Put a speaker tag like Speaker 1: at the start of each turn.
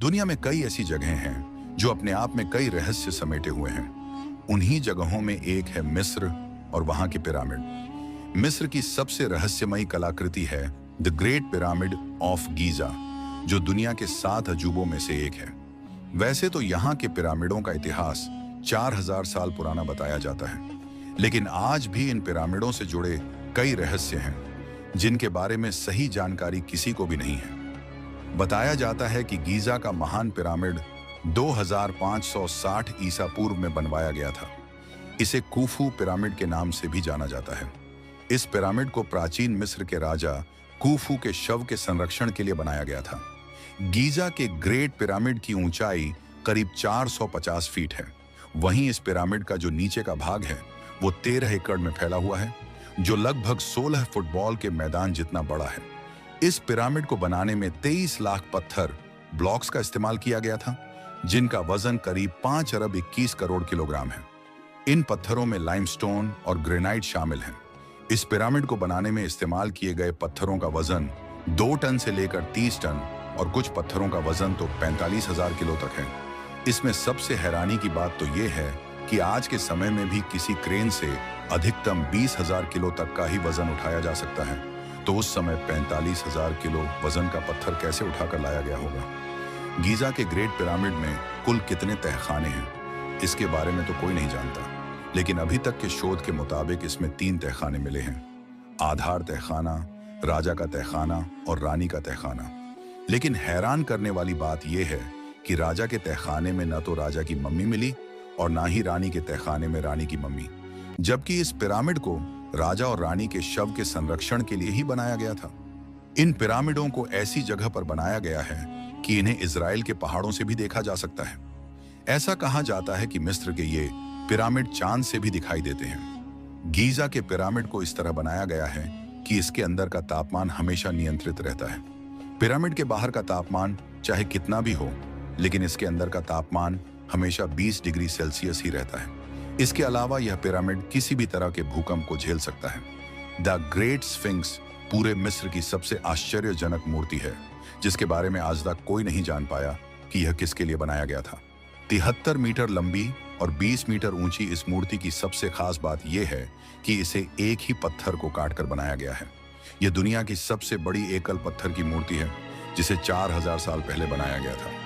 Speaker 1: दुनिया में कई ऐसी जगहें हैं जो अपने आप में कई रहस्य समेटे हुए हैं। उन्हीं जगहों में एक है मिस्र और वहां के पिरामिड। मिस्र की सबसे रहस्यमयी कलाकृति है the great pyramid of Giza, जो दुनिया के 7 अजूबों में से एक है। वैसे तो यहाँ के पिरामिडों का इतिहास 4000 साल पुराना बताया जाता है, लेकिन आज भी इन पिरामिडों से जुड़े कई रहस्य हैं जिनके बारे में सही जानकारी किसी को भी नहीं है। बताया जाता है कि गीजा का महान पिरामिड 2560 ईसा पूर्व में बनवाया गया था। इसे कूफू पिरामिड के नाम से भी जाना जाता है। इस पिरामिड को प्राचीन मिस्र के राजा कूफू के शव के संरक्षण के लिए बनाया गया था। गीजा के ग्रेट पिरामिड की ऊंचाई करीब 450 फीट है। वहीं इस पिरामिड का जो नीचे का भाग है वो 13 एकड़ में फैला हुआ है, जो लगभग 16 फुटबॉल के मैदान जितना बड़ा है। इस पिरामिड को बनाने में 23 लाख पत्थर ब्लॉक्स का इस्तेमाल किया गया था, जिनका वजन करीब 5 अरब 21 करोड़ किलोग्राम है। इन पत्थरों में लाइमस्टोन और ग्रेनाइट शामिल हैं। इस पिरामिड को बनाने में इस्तेमाल किए गए पत्थरों का वजन 2 टन से लेकर 30 टन और कुछ पत्थरों का वजन तो 45,000 किलो तक है। इसमें सबसे हैरानी की बात तो ये है कि आज के समय में भी किसी क्रेन से अधिकतम 20,000 किलो तक का ही वजन उठाया जा सकता है, तो उस समय 45,000 किलो वजन का पत्थर कैसे उठाकर लाया गया होगा। गीजा के ग्रेट पिरामिड में कुल कितने तहखाने हैं, इसके बारे में तो कोई नहीं जानता, लेकिन अभी तक के शोध के मुताबिक इसमें 3 तहखाने मिले हैं: आधार तहखाना, राजा का तहखाना और रानी का तहखाना। लेकिन हैरान करने वाली बात यह है कि राजा के तहखाने में न तो राजा की मम्मी मिली और ना ही रानी के तहखाने में रानी की मम्मी, जबकि इस पिरामिड को राजा और रानी के शव के संरक्षण के लिए ही बनाया गया था। इन पिरामिडों को ऐसी जगह पर बनाया गया है कि इन्हें इजराइल के पहाड़ों से भी देखा जा सकता है। ऐसा कहा जाता है कि मिस्र के ये पिरामिड चांद से भी दिखाई देते हैं। गीजा के पिरामिड को इस तरह बनाया गया है कि इसके अंदर का तापमान हमेशा नियंत्रित रहता है। पिरामिड के बाहर का तापमान चाहे कितना भी हो, लेकिन इसके अंदर का तापमान हमेशा 20 डिग्री सेल्सियस ही रहता है। इसके अलावा यह पिरामिड किसी भी तरह के भूकंप को झेल सकता है। द ग्रेट स्फिंक्स पूरे मिस्र की सबसे आश्चर्यजनक मूर्ति है, जिसके बारे में आज तक कोई नहीं जान पाया कि यह किसके लिए बनाया गया था। 73 मीटर लंबी और 20 मीटर ऊंची इस मूर्ति की सबसे खास बात यह है कि इसे एक ही पत्थर को काटकर बनाया गया है। यह दुनिया की सबसे बड़ी एकल पत्थर की मूर्ति है, जिसे 4000 साल पहले बनाया गया था।